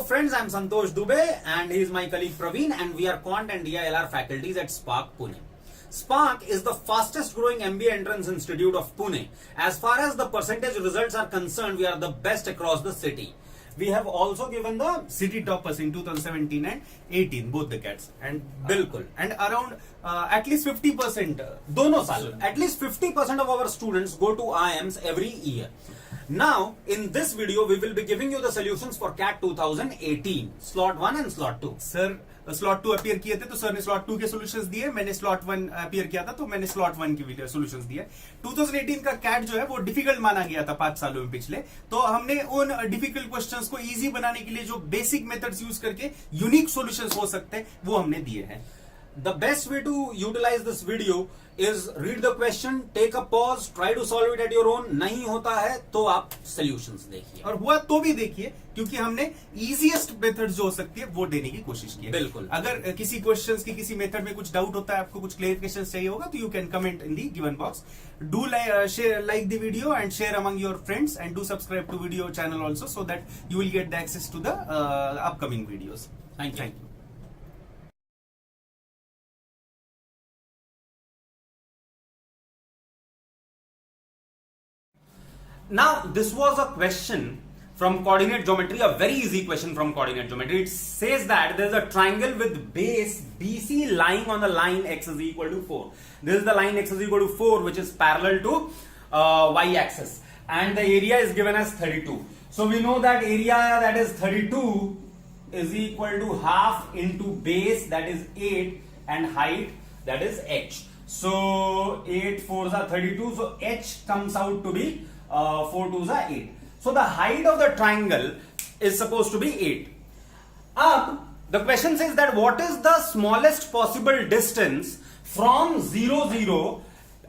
friends, I'm Santosh Dubey and he is my colleague Praveen and we are Quant and DILR faculties at SPARK Pune. SPARK is the fastest growing MBA entrance institute of Pune. As far as the percentage results are concerned, we are the best across the city. We have also given the city toppers in 2017 and 18, both the cats. And बिल्कुल and around at least 50% दोनों साल at least 50% of our students go to IIMs every year. Now in this video we will be giving you the solutions for CAT 2018 slot 1 and slot 2. Sir slot 2 appear किए थे तो sir ने slot 2 के solutions दिए, मैंने slot 1 appear किया था तो मैंने स्लॉट 1 के सॉल्यूशंस दिए। 2018 का कैट जो है वो डिफिकल्ट माना गया था 5 सालों में पिछले, तो हमने उन डिफिकल्ट क्वेश्चंस को इजी बनाने के लिए जो बेसिक मेथड्स यूज करके यूनिक सॉल्यूशंस हो सकते हैं वो हमने दिए हैं। The best way to utilize this video is read the question, take a pause, try to solve it at your own. नहीं होता है तो आप solutions देखिए, और हुआ तो भी देखिए, क्योंकि हमने इजीएस्ट मेथड जो हो सकती है वो देने की कोशिश की है। बिल्कुल। अगर किसी क्वेश्चंस की किसी मेथड में कुछ डाउट होता है, आपको कुछ क्लेरिफिकेशन चाहिए होगा, तो you can comment in the given box. Do like the video and share among your friends and do subscribe to video channel also so that you will get the access to the upcoming videos. Thank you. Now, this was a question from coordinate geometry, a very easy question from coordinate geometry. It says that there is a triangle with base BC lying on the line x is equal to 4. This is the line x is equal to 4 which is parallel to y-axis and the area is given as 32. So, we know that area that is 32 is equal to half into base that is 8 and height that is h. So, 8 4s are 32. So, h comes out to be 4 2s are 8. So the height of the triangle is supposed to be 8. The question says that what is the smallest possible distance from 0 0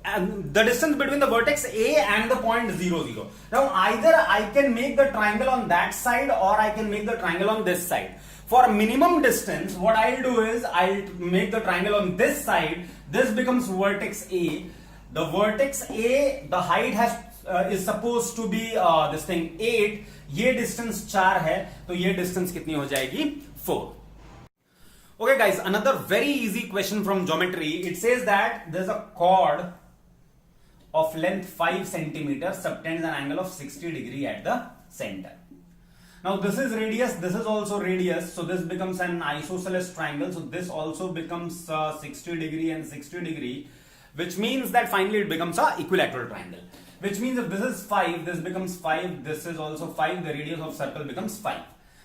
and the distance between the vertex A and the point 0 0. Now either I can make the triangle on that side or I can make the triangle on this side. For minimum distance, what I'll do is I'll make the triangle on this side. This becomes vertex A. The vertex A, the height is supposed to be this thing 8. ये distance 4 है, तो ये distance कितनी हो जाएगी 4. Okay guys, another very easy question from geometry. It says that there's a chord of length 5 centimeters subtends an angle of 60 degree at the center. Now this is radius, this is also radius, so this becomes an isosceles triangle. So this also becomes 60 degree and 60 degree, which means that finally it becomes a equilateral triangle. Which means if this is 5, this becomes 5, this is also 5, the radius of circle becomes 5.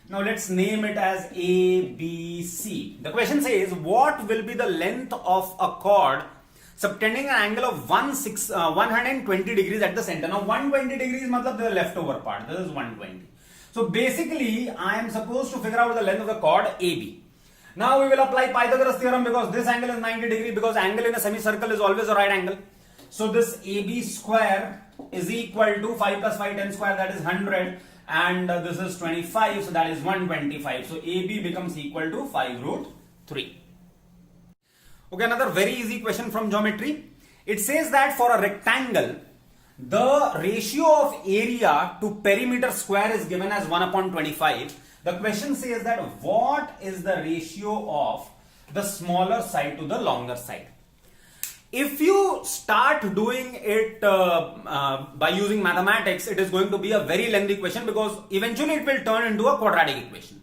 Now let's name it as A, B, C. The question says, what will be the length of a chord subtending an angle of 120 degrees at the center? Now 120 degrees means the leftover part, this is 120. So basically, I am supposed to figure out the length of the chord AB. Now we will apply Pythagoras theorem because this angle is 90 degrees, because angle in a semicircle is always a right angle. So this AB square is equal to 5 plus 5 10 square, that is 100, and this is 25, so that is 125. So AB becomes equal to 5 root 3. Okay, another very easy question from geometry. It says that for a rectangle, the ratio of area to perimeter square is given as 1 upon 25. The question says that what is the ratio of the smaller side to the longer side? If you start doing it by using mathematics, it is going to be a very lengthy question because eventually it will turn into a quadratic equation.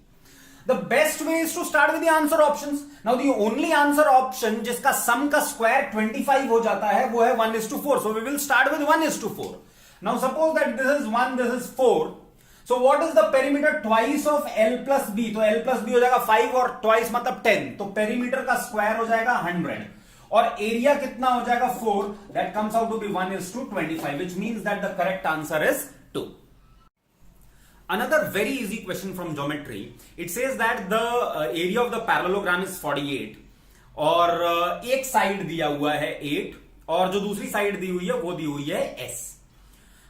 The best way is to start with the answer options. Now the only answer option जिसका sum का square 25 हो जाता है वो है 1:4. So we will start with 1:4. Now suppose that this is 1, this is 4. So what is the perimeter twice of L plus B? तो L plus B हो जाएगा 5 और twice मतलब 10. तो perimeter का square हो जाएगा 100. और area कितना हो जाएगा 4, that comes out to be 1:25, which means that the correct answer is 2. Another very easy question from geometry. It says that the area of the parallelogram is 48 और एक साइड दिया हुआ है 8 और जो दूसरी साइड दी हुई है वो दी हुई है S.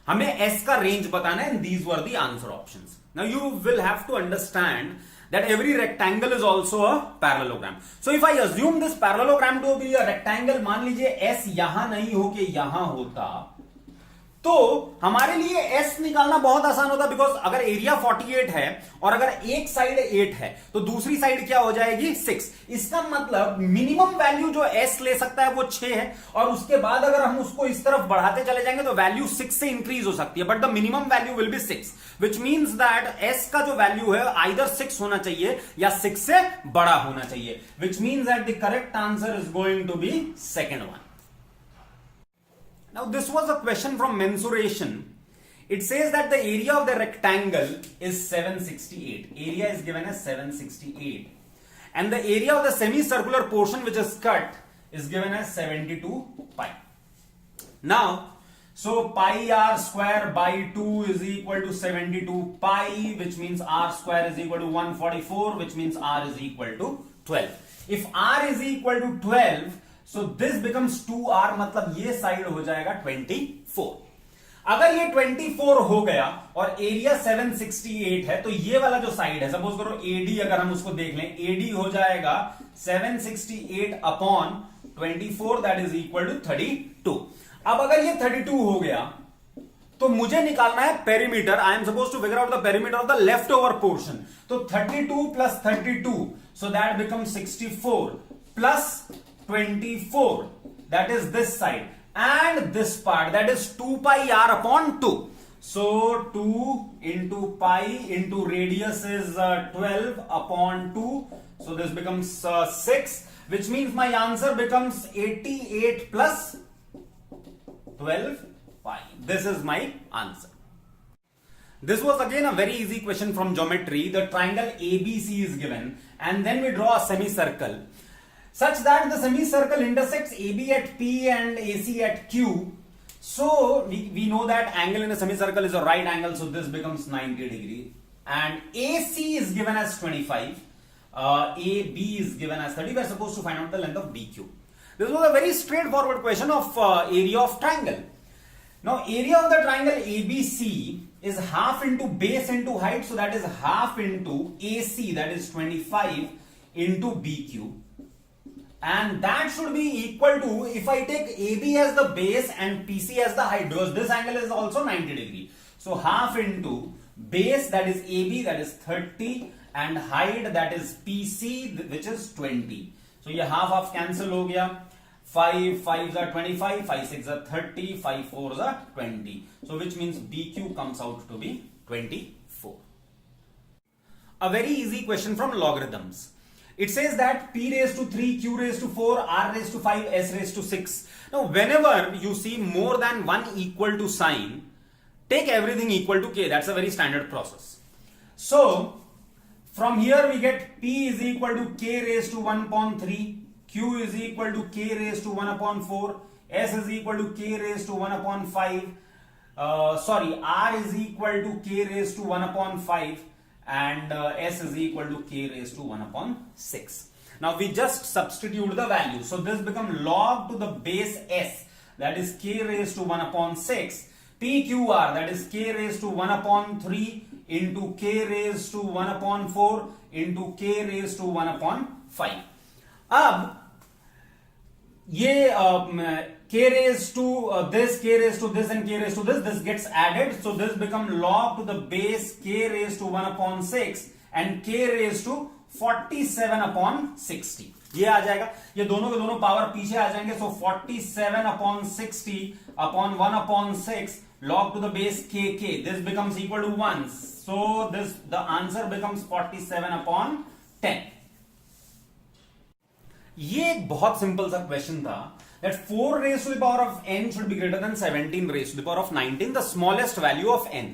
हमें S का रेंज बताना है and these were the answer options. Now you will have to understand that every rectangle is also a parallelogram. So if I assume this parallelogram to be a rectangle, मान लीजिए S यहां नहीं होके यहां होता, तो हमारे लिए s निकालना बहुत आसान होता है, बिकॉज अगर एरिया 48 है और अगर एक साइड 8 है तो दूसरी साइड क्या हो जाएगी 6। इसका मतलब मिनिमम वैल्यू जो s ले सकता है वो 6 है, और उसके बाद अगर हम उसको इस तरफ बढ़ाते चले जाएंगे तो वैल्यू 6 से इंक्रीज हो सकती है, but the minimum value will be 6, which means that s का जो वैल्यू है आइदर 6 होना चाहिए या 6 से बड़ा होना चाहिए, which means that the correct answer is going to be second one. Now this was a question from mensuration. It says that the area of the rectangle is 768. Area is given as 768. And the area of the semicircular portion which is cut is given as 72 pi. Now, so pi r square by 2 is equal to 72 pi, which means r square is equal to 144, which means r is equal to 12. If r is equal to 12, so this becomes 2r, मतलब ये side हो जाएगा 24. अगर ये 24 हो गया और area 768 है तो ये वाला जो साइड है, सपोज करो AD अगर हम उसको देख लें, AD हो जाएगा 768 upon 24, that is equal to 32. अब अगर ये 32 हो गया तो मुझे निकालना है perimeter. I am supposed to figure out the perimeter of the left over portion. तो 32 plus 32, so that become 64 plus 24, that is this side, and this part, that is 2 pi r upon 2. So 2 into pi into radius is 12 upon 2, so this becomes 6, which means my answer becomes 88 plus 12 pi. This is my answer. This was again a very easy question from geometry. The triangle ABC is given and then we draw a semicircle such that the semicircle intersects AB at P and AC at Q. So we know that angle in a semicircle is a right angle, so this becomes 90 degree. And AC is given as 25, AB is given as 30. We are supposed to find out the length of BQ. This was a very straightforward question of area of triangle. Now area of the triangle ABC is half into base into height, so that is half into AC, that is 25 into BQ. And that should be equal to, if I take AB as the base and PC as the height, because this angle is also 90 degree. So half into base, that is AB, that is 30, and height, that is PC, which is 20. So ये half cancel हो गया. 5 5s are 25, 5 6s are 30, 5 4s are 20. So which means BQ comes out to be 24. A very easy question from logarithms. It says that P raised to 3, Q raised to 4, R raised to 5, S raised to 6. Now, whenever you see more than one equal to sign, take everything equal to K. That's a very standard process. So, from here we get P is equal to K raised to 1 upon 3, Q is equal to K raised to 1 upon 4, S is equal to K raised to 1 upon 5, R is equal to K raised to 1 upon 5, and S is equal to K raised to 1 upon 6. Now we just substitute the value. So this becomes log to the base S, that is K raised to 1 upon 6, PQR, that is K raised to 1 upon 3 into K raised to 1 upon 4 into K raised to 1 upon 5. अब ये K raised to this, K raised to this and K raised to this gets added. So this becomes log to the base K raised to 1 upon 6 and K raised to 47 upon 60. ये आ जाएगा, ये दोनों के दोनों power पीछे आ जाएंगे. So 47 upon 60 upon 1 upon 6 log to the base KK. This becomes equal to 1. So the answer becomes 47 upon 10. ये एक बहुत सिंपल सा क्वेश्चन था, that 4 raised to the power of n should be greater than 17 raised to the power of 19, the smallest value of n.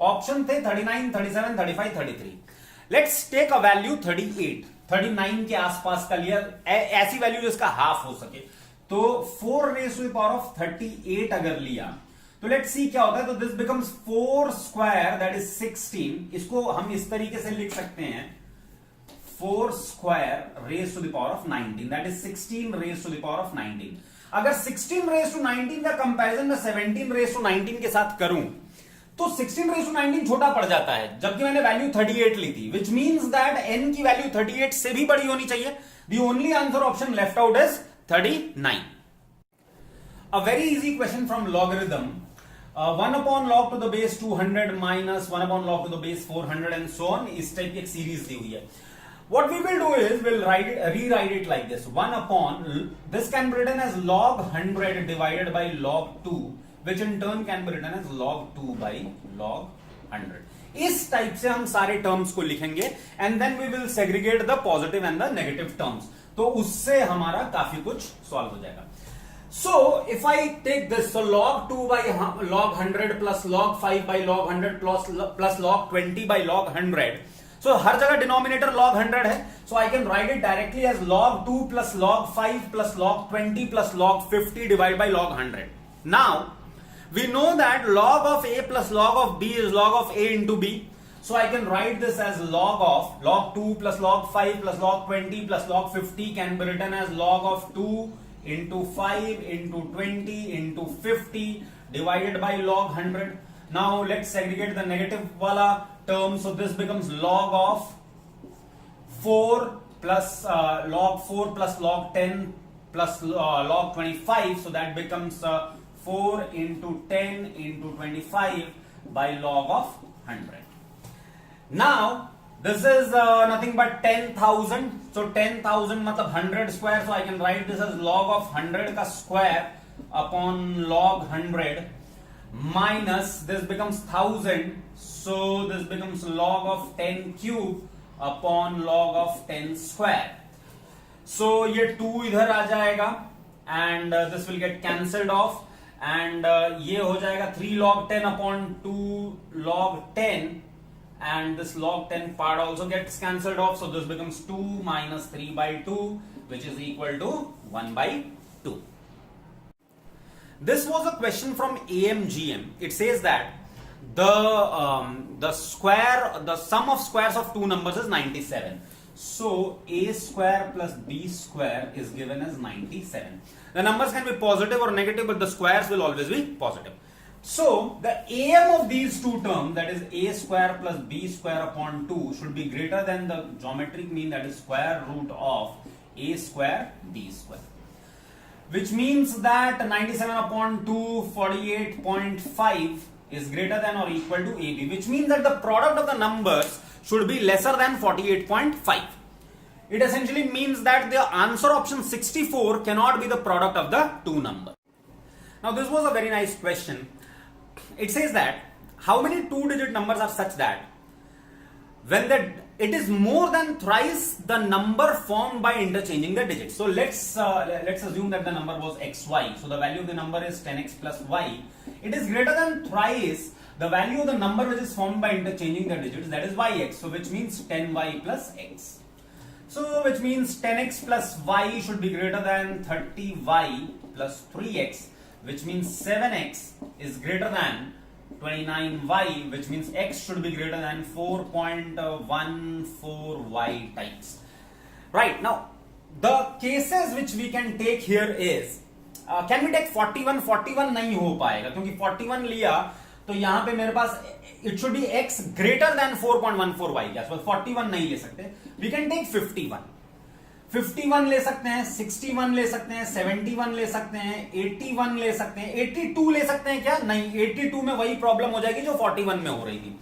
Option थे 39, 37, 35, 33. Let's take a value 38. 39 के आसपास का लिया, ऐसी वैल्यू जिसका हाफ हो सके. तो 4 raised to the power of 38 अगर लिया तो लेट्स सी क्या होता है. तो this becomes 4 square, that is 16. इसको हम इस तरीके से लिख सकते हैं, 4 square raised to the power of 19, that is 16 raised to the power of 19. अगर 16 raised to 19 का कंपैरिजन में 17 raised to 19 के साथ करूं तो 16 raised to 19 छोटा पड़ जाता है, जबकि मैंने वैल्यू 38 ली थी, which means that n की वैल्यू 38 से भी बड़ी होनी चाहिए. The only answer option left out is 39. A very easy question from logarithm. 1 upon log to the base 200 minus 1 upon log to the base 400 and so on, इस type की एक series दी हुई है. What we will do is we'll rewrite it like this. 1 upon this can be written as log 100 divided by log 2, which in turn can be written as log 2 by log 100. इस type से हम सारे terms को लिखेंगे and then we will segregate the positive and the negative terms. तो उससे हमारा काफी कुछ सॉल्व हो जाएगा. So if I take this, so log 2 by log 100 plus log 5 by log 100 plus log 20 by log 100. So हर जगह डिनोमिनेटर log 100 है, so I can write it directly as log 2 plus log 5 plus log 20 plus log 50 divided by log 100. Now we know that log of a plus log of b is log of a into b. So I can write this as log of log 2 plus log 5 plus log 20 plus log 50 can be written as log of 2 into 5 into 20 into 50 divided by log 100. Now let's segregate the negative wala term. So this becomes log of 4 plus log 4 plus log 10 plus log 25. So that becomes 4 into 10 into 25 by log of 100. Now this is nothing but 10,000. So 10,000 matlab 100 square. So I can write this as log of 100 ka square upon log 100 minus this becomes 1000. So this becomes log of 10 cube upon log of 10 square. So ये 2 इधर आ जाएगा and this will get cancelled off and ये हो जाएगा 3 log 10 upon 2 log 10 and this log 10 part also gets cancelled off. So this becomes 2 minus 3 by 2 which is equal to 1 by 2. This was a question from AMGM. It says that the sum of squares of two numbers is 97. So a square plus b square is given as 97. The numbers can be positive or negative, but the squares will always be positive. So the AM of these two terms, that is a square plus b square upon 2, should be greater than the geometric mean, that is square root of a square b square. Which means that 97 upon 2, 48.5 is greater than or equal to AB, which means that the product of the numbers should be lesser than 48.5. It essentially means that the answer option 64 cannot be the product of the two numbers. Now this was a very nice question. It says that how many two-digit numbers are such that when it is more than thrice the number formed by interchanging the digits. So let's assume that the number was xy. So the value of the number is 10x plus y. It is greater than thrice the value of the number which is formed by interchanging the digits, that is yx. So which means 10y plus x. So which means 10x plus y should be greater than 30y plus 3x, which means 7x is greater than 29y, which means x should be greater than 4.14y times. Right, now the cases which we can take here is can we take 41? 41 नहीं हो पाएगा क्योंकि 41 लिया तो यहां पे मेरे पास it should be x greater than 4.14y के आसपास. 41 नहीं ले सकते. We can take 51. 51 ले सकते हैं, 61 ले सकते हैं, 71 ले सकते हैं, 81 ले सकते हैं, 82 ले सकते हैं क्या? नहीं, 82 में वही प्रॉब्लम हो जाएगी जो 41 में हो रही थी.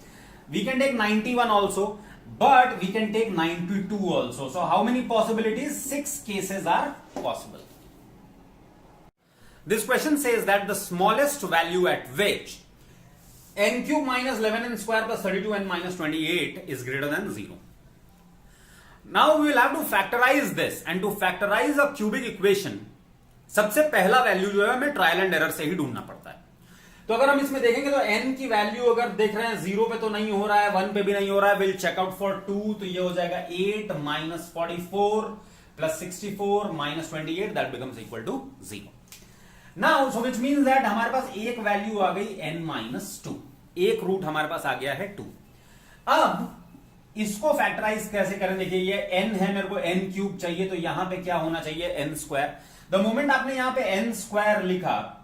We can take 91 also, but we can take 92 also. So how many possibilities? 6 cases are possible. This question says that the smallest value at which n cube minus 11n square plus 32n minus 28 is greater than 0. Now we will have to factorize this, and to factorize a cubic equation सबसे पहला value जो है हमें trial and error से ही ढूंढना पड़ता है. तो अगर हम इसमें देखेंगे तो n की वैल्यू अगर देख रहे हैं 0 पे तो नहीं हो रहा है, 1 पे भी नहीं हो रहा है. विल चेक आउट फॉर 2, तो ये हो जाएगा 8 minus 44 plus 64 minus 28, that becomes equal to 0. Now so which means that हमारे पास एक वैल्यू आ गई n माइनस 2, एक रूट हमारे पास आ गया है 2. अब इसको फैक्टराइज कैसे करें? देखिए ये n है, मेरे को n क्यूब चाहिए, तो यहां पे क्या होना चाहिए? n square. द मोमेंट आपने यहां पे n स्क्वायर लिखा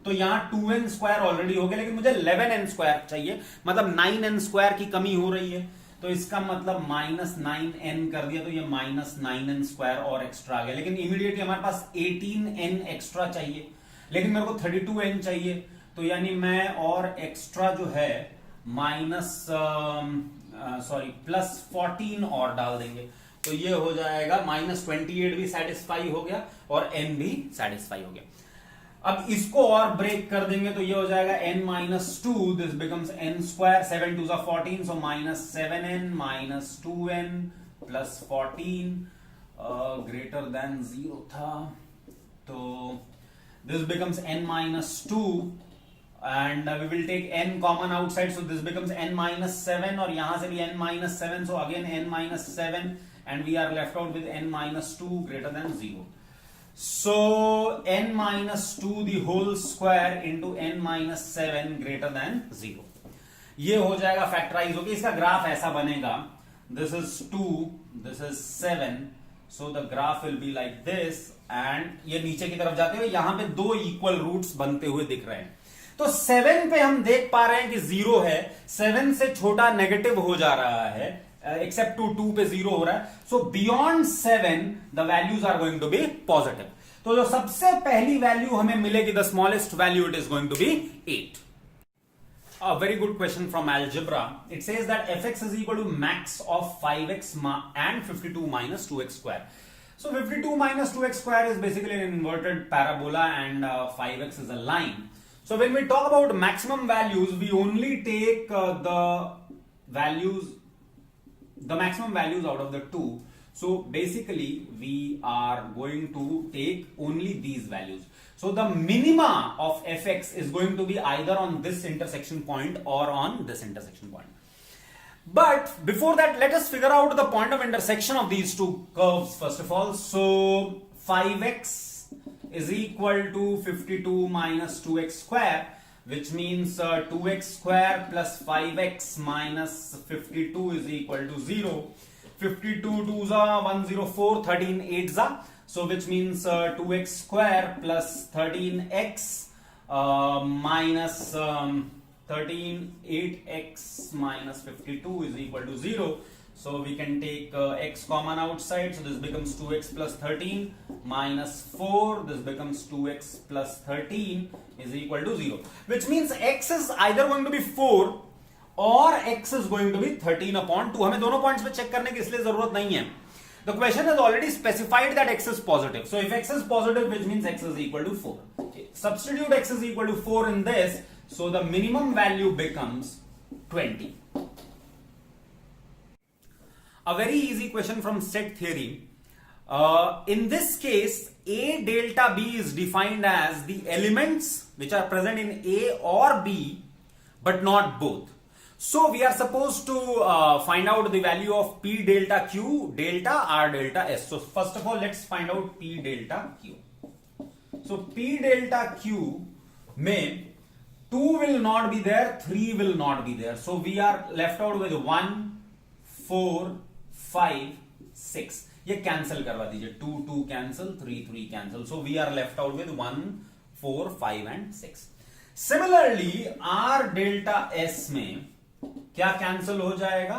तो यहां 2n स्क्वायर ऑलरेडी हो गया, लेकिन मुझे 11n स्क्वायर चाहिए, मतलब 9n स्क्वायर की कमी हो रही है. तो इसका मतलब माइनस 9n कर दिया, तो ये माइनस 9n स्क्वायर और एक्स्ट्रा आ गया. लेकिन इमीडिएटली हमारे पास 18n एक्स्ट्रा चाहिए, लेकिन मेरे को 32n चाहिए, तो यानी मैं और एक्स्ट्रा जो है प्लस 14 और डाल देंगे, तो ये हो जाएगा -28 भी सेटिस्फाई हो गया और n भी सेटिस्फाई हो गया। अब इसको और ब्रेक कर देंगे तो ये हो जाएगा n-2, this becomes n square, 7 2 14, so -7n -2n plus 14 greater than 0 था, तो this becomes n-2 and we will take n common outside, so this becomes n-7 और यहां से भी n-7, so again n-7 and we are left out with n-2 greater than 0. So n-2 the whole square into n-7 greater than 0. ये हो जाएगा factorise होके, इसका graph ऐसा बनेगा, this is 2, this is 7, so the graph will be like this and ये नीचे की तरफ जाते हुए यहां पे दो इक्वल रूट्स बनते हुए दिख रहे हैं। तो 7 पे हम देख पा रहे हैं कि 0 है, 7 से छोटा नेगेटिव हो जा रहा है, एक्सेप्ट टू 2 पे 0 हो रहा है, so beyond 7 the values are going to be positive. तो जो सबसे पहली वैल्यू हमें मिलेगी, the smallest value, it is going to be 8। A very good question from algebra. It says that fx is equal to max of 5x and 52 minus 2x square. So 52 minus 2x square is basically an inverted parabola and 5x is a line. So when we talk about maximum values, we only take the maximum values out of the two. So basically we are going to take only these values. So the minima of fx is going to be either on this intersection point or on this intersection point. But before that, let us figure out the point of intersection of these two curves first of all. So 5x is equal to 52 minus 2x square, which means 2x square plus 5x minus 52 is equal to 0. 52 2s are 104, 13 8s are, so which means 2x square plus 13x minus 13 8x minus 52 is equal to 0. So we can take x common outside, so this becomes 2x plus 13 minus 4, this becomes 2x plus 13 is equal to 0, which means x is either going to be 4 और x is going to be 13 upon 2. हमें दोनों points पे check करने की इसलिए जरूरत नहीं है. The question has already specified that x is positive. So if x is positive, which means x is equal to 4. Okay. Substitute x is equal to 4 in this, so the minimum value becomes 20. A very easy question from set theory. In this case, a delta b is defined as the elements which are present in a or b, but not both. So we are supposed to find out the value of p delta q, delta r delta s. So first of all, let's find out p delta q. So p delta q mein 2 will not be there, 3 will not be there. So we are left out with 1, 4, 5, 6. ये cancel करवा दीजिए, 2 2 cancel, 3 3 cancel. So we are left out with 1, 4, 5 and 6. Similarly, r delta s में क्या cancel हो जाएगा?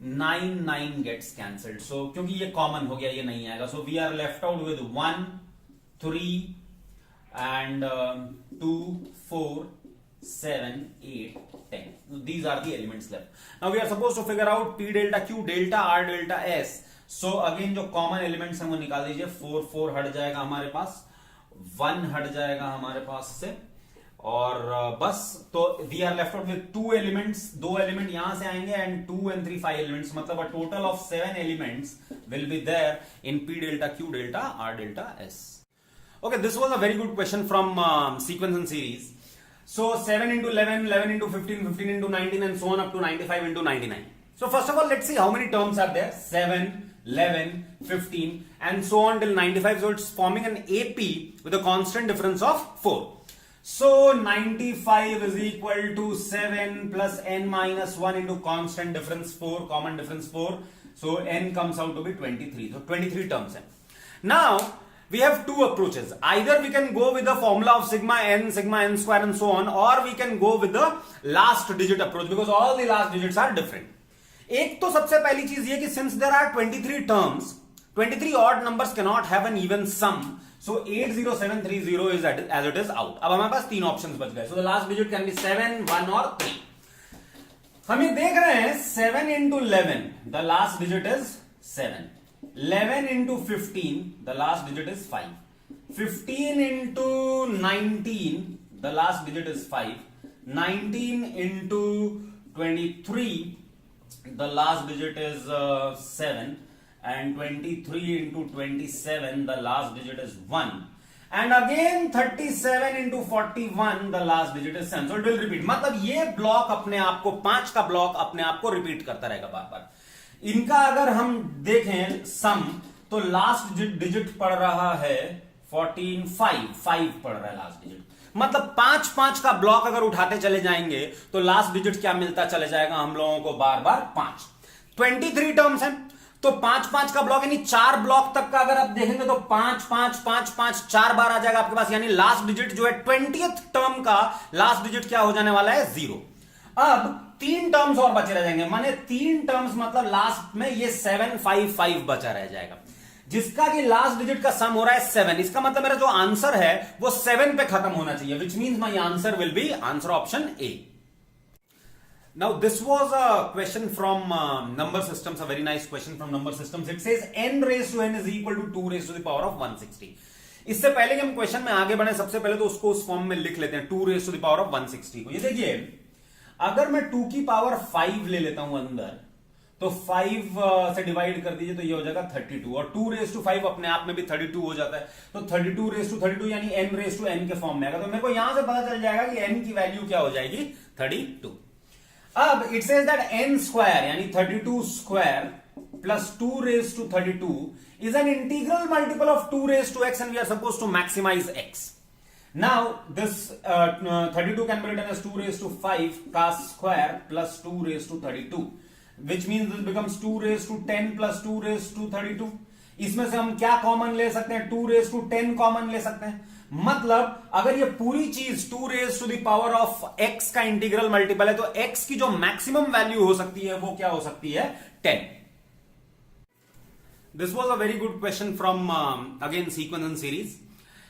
9 9 gets cancelled. सो क्योंकि ये common हो गया, ये नहीं आएगा. So we are left out with 1, 3 and 2, 4, 7, 8, 10. These are the elements left. Now we are supposed to figure out p delta q, delta r, delta s. So again जो common elements हैं वो निकाल दीजिए. 4 4 हट जाएगा हमारे पास, 1 हट जाएगा हमारे पास से, और बस. तो we are left out with 2 elements. 2 element यहां से आएंगे एंड 2 and 3 5 एलिमेंट्स, मतलब a total of 7 elements will be there in p delta q, delta r, delta s. Okay, this was a very good question from sequence and series. So 7 into 11, 11 into 15, 15 into 19 and so on up to 95 into 99. So first of all, let's see how many terms are there. 7, 11, 15 and so on till 95. So it's forming an AP with a constant difference of 4. So 95 is equal to 7 plus n minus 1 into constant difference 4, common difference 4. So n comes out to be 23. So 23 terms. Now we have two approaches. Either we can go with the formula of sigma n square and so on, or we can go with the last digit approach, because all the last digits are different. एक तो सबसे पहली चीज ये कि since there are 23 terms, 23 odd numbers cannot have an even sum. So 80730 is as it is out. अब हमारे पास तीन ऑप्शंस बच गए. So the last digit can be 7, 1 और 3. हम ये देख रहे हैं 7 into 11, the last digit is 7. 11 into 15, the last digit is 5. 15 into 19, the last digit is 5. 19 into 23, the last digit is 7. And 23 into 27, the last digit is 1. And again 37 into 41, the last digit is 7. So it will repeat. मतलब ये block अपने आप को, 5 का block अपने आप को repeat करता रहेगा बार बार. इनका अगर हम देखें सम, तो लास्ट डिजिट पड़ रहा है 14, 5 पड़ रहा है लास्ट डिजिट. मतलब 5 का ब्लॉक अगर उठाते चले जाएंगे तो लास्ट डिजिट क्या मिलता चले जाएगा हम लोगों को बार बार 5. 23 टर्म्स हैं, तो 5 का ब्लॉक यानी 4 ब्लॉक तक का अगर आप देखेंगे तो 5 4 बार आ जाएगा आपके पास. यानी लास्ट डिजिट जो है 20th टर्म का लास्ट डिजिट क्या हो जाने वाला है 0. अब 3 टर्म्स और बचे रह जाएंगे, माने 3 टर्म्स मतलब लास्ट में ये 755 बचा रह जाएगा, जिसका कि लास्ट डिजिट का सम हो रहा है 7. इसका मतलब मेरा जो आंसर है वो 7 पे खत्म होना चाहिए, which means my answer will be answer option A. Now this was a question from number systems, a very nice question from number systems. It says n raised to n is equal to 2 raised to the power of 160. इससे पहले कि हम question में आगे बढ़े, सबसे पहले तो उसको उस फॉर्म में लिख लेते हैं 2 raised to the power of 160 को. ये देखिए, अगर मैं 2 की पावर 5 ले लेता हूं अंदर, तो 5 से डिवाइड कर दीजिए तो ये हो जाएगा 32, और 2 raised to 5 अपने आप में भी 32 हो जाता है. तो 32 raised to 32 यानी n raised to n के फॉर्म में आएगा. तो मेरे को यहां से पता चल जाएगा कि n की वैल्यू क्या हो जाएगी 32. अब it says that n square यानी 32 square plus 2 raised to 32 is an integral multiple of 2 raised to x, and we are supposed to maximize x. Now this 32 can be written as 2 raised to 5 cos square plus 2 raised to 32, which means this becomes 2 raised to 10 plus 2 raised to 32. इसमें से हम क्या common ले सकते हैं? 2 raised to 10 common ले सकते हैं. मतलब अगर ये पूरी चीज 2 raised to the power of x का इंटीग्रल मल्टीपल है, तो x की जो मैक्सिमम वैल्यू हो सकती है वो क्या हो सकती है? 10. This was a very good question from again sequence and series.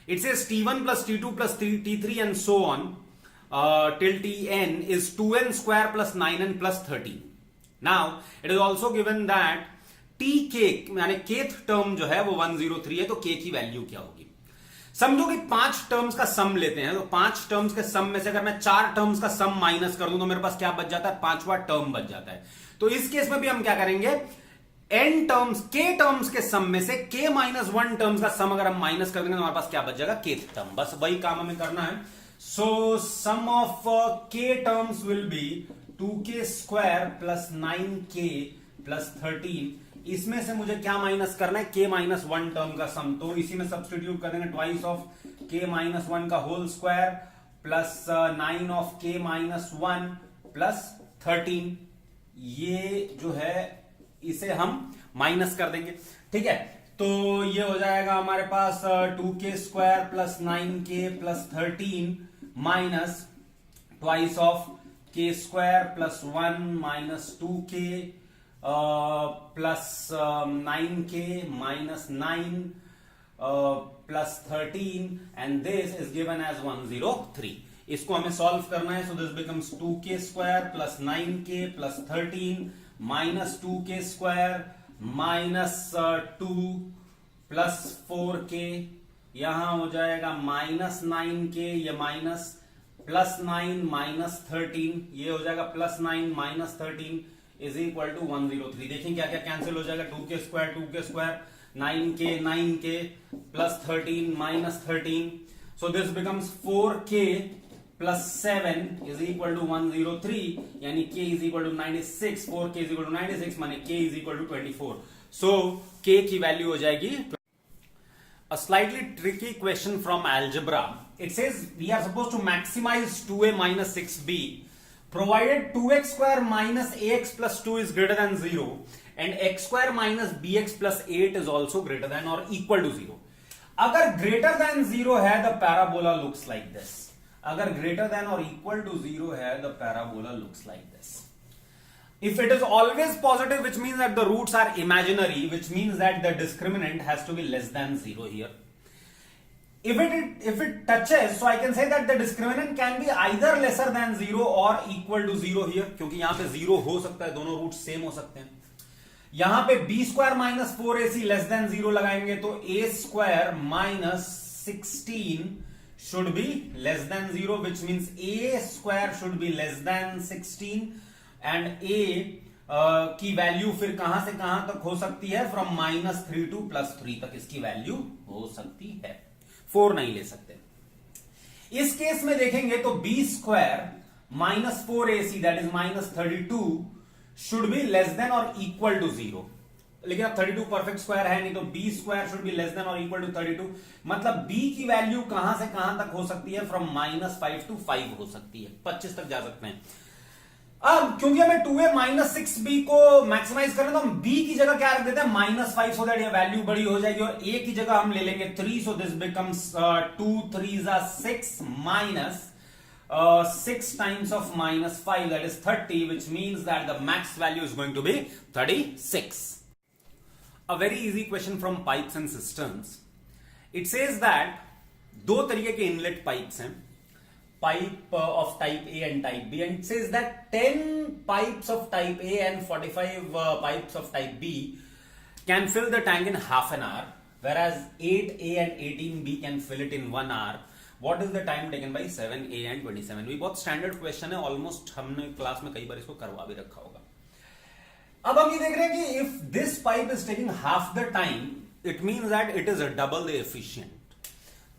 It says t1 plus t2 plus t3 and so on till tn is 2n square plus 9n plus 13. Now it is also given that tk यानी kth term जो है वो 103 है, तो k की value क्या होगी? समझो कि 5 टर्म्स का सम लेते हैं, तो 5 टर्म्स के सम में से अगर मैं 4 टर्म्स का सम माइनस कर दूं तो मेरे पास क्या बच जाता है? 5वां टर्म बच जाता है. तो इस केस में भी हम क्या करेंगे? n टर्म्स, k टर्म्स के सम में से k माइनस 1 टर्म्स का सम अगर हम माइनस कर देंगे तो हमारे पास क्या बच जाएगा? kth term. बस वही काम हमें करना है. So sum of k terms will be 2k square plus 9k plus 13. इसमें से मुझे क्या माइनस करना है? k माइनस 1 टर्म का सम. तो इसी में सब्स्टिट्यूट कर देंगे ट्वाइस ऑफ k माइनस 1 का whole square plus 9 of k minus 1 plus 13. ये जो है इसे हम माइनस कर देंगे. ठीक है, तो ये हो जाएगा हमारे पास 2k square plus 9k plus 13 minus twice of k square plus 1 minus 2k plus 9k minus 9 plus 13 and this is given as 103. इसको हमें सॉल्व करना है. So this becomes 2k square plus 9k plus 13 minus 2k square minus 2 plus 4k. यहां हो जाएगा minus 9k, ये minus plus 9 minus 13, ये हो जाएगा plus 9 minus 13 is equal to 103. देखें क्या क्या कैंसिल हो जाएगा? 2k square 9k plus 13 minus 13. So this becomes 4k plus 7 is equal to 103, यानी k is equal to 96. 4k is equal to 96 माने k is equal to 24. So k की value हो जाएगी. A slightly tricky question from algebra. It says we are supposed to maximize 2a minus 6b provided 2x square minus ax plus 2 is greater than 0 and x square minus bx plus 8 is also greater than or equal to 0. अगर greater than 0 है, the parabola looks like this. अगर greater than or equal to 0 है, the parabola looks like this. If it is always positive, which means that the roots are imaginary, which means that the discriminant has to be less than 0 here. if it touches, so I can say that the discriminant can be either lesser than 0 or equal to 0 here, क्योंकि यहां पे 0 हो सकता है, दोनों root same हो सकते हैं. यहां पे b square minus 4ac less than 0 लगाएंगे तो a square minus 16 should be less than 0, which means a square should be less than 16 and a की वैल्यू फिर कहां से कहां तक हो सकती है, फ्रॉम -3 टू +3 तक इसकी वैल्यू हो सकती है. 4 नहीं ले सकते. इस केस में देखेंगे तो b square minus 4ac that is -32 should be less than और इक्वल टू 0. लेकिन अब 32 परफेक्ट स्क्वायर है नहीं, तो b square should be less than और इक्वल टू 32. मतलब b की वैल्यू कहां से कहां तक हो सकती है, फ्रॉम -5 टू 5 हो सकती है, 25 तक जा सकते हैं. अब क्योंकि हमें 2a - 6b को मैक्सिमाइज करना, तो हम b की जगह क्या रख देते हैं -5, सो दैट ये वैल्यू बड़ी हो जाएगी, और a की जगह हम ले लेंगे 3, सो this becomes 2 3 6 minus 6 times of -5, that is 30, which means that the max value is going to be 36. A very easy question from pipes and cisterns. It says that दो तरीके के इनलेट पाइप्स हैं, pipe of type A and type B, and it says that 10 pipes of type A and 45 pipes of type B can fill the tank in half an hour, whereas 8A and 18B can fill it in 1 hour. What is the time taken by 7A and 27B? बहुत standard question है, almost हमने class में कई बार इसको करवा भी रखा होगा. अब हम ये देख रहे हैं कि if this pipe is taking half the time, it means that it is double the efficient.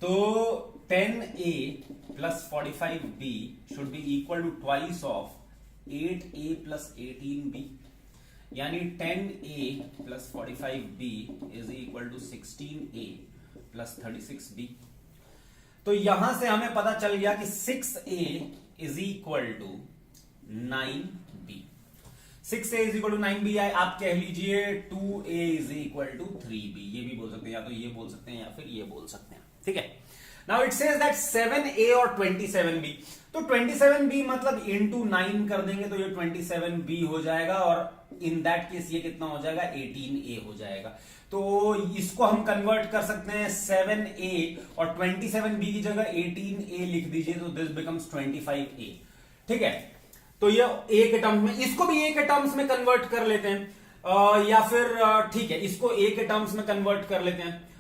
तो 10A plus 45B should be equal to twice of 8A plus 18B, यानी 10A plus 45B is equal to 16A plus 36B. तो यहां से हमें पता चल गया कि 6A is equal to 9B. 6A is equal to 9B है, आप कह लीजिए 2A is equal to 3B. ये भी बोल सकते हैं, या तो ये बोल सकते हैं या फिर ये बोल सकते हैं. ठीक है. Now it says that 7A और 27B, तो 27B मतलब into 9 कर देंगे तो ये 27B हो जाएगा, और इन दैट केस ये कितना हो जाएगा, 18A हो जाएगा. तो इसको हम कन्वर्ट कर सकते हैं 7A और 27B की जगह 18A लिख दीजिए, तो दिस बिकम्स 25A. ठीक है, तो ये A के टर्म्स में, इसको भी A के टर्म्स में कन्वर्ट कर लेते हैं, या फिर ठीक है इसको A के टर्म्स में कन्वर्ट कर लेते हैं.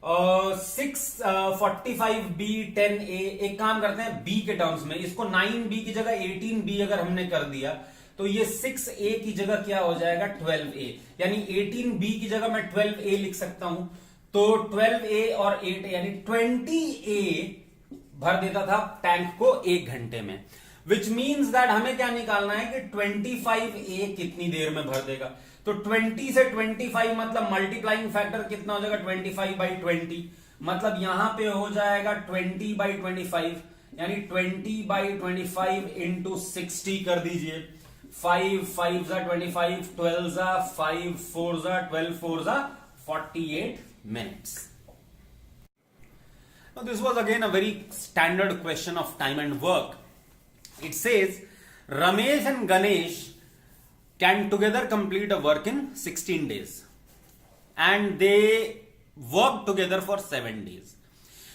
645B 10A, एक काम करते हैं B के टर्म्स में, इसको 9B की जगह 18B अगर हमने कर दिया तो ये 6A की जगह क्या हो जाएगा, 12A, यानी 18B की जगह मैं 12A लिख सकता हूं. तो 12A और 8A यानी 20A भर देता था टैंक को 1 घंटे में, विच मीन्स दैट हमें क्या निकालना है कि 25A कितनी देर में भर देगा. तो 20 से 25 मतलब मल्टीप्लाइंग फैक्टर कितना हो जाएगा, 25/20, मतलब यहां पे हो जाएगा 20/25, यानी 20/25 इंटू 60 कर दीजिए. 5 5 जा 25, 12 जा 5 4 जा 12 4 जा 48 minutes. Now this was again a very standard question of time and work. It says Ramesh and Ganesh can together complete a work in 16 days and they work together for 7 days.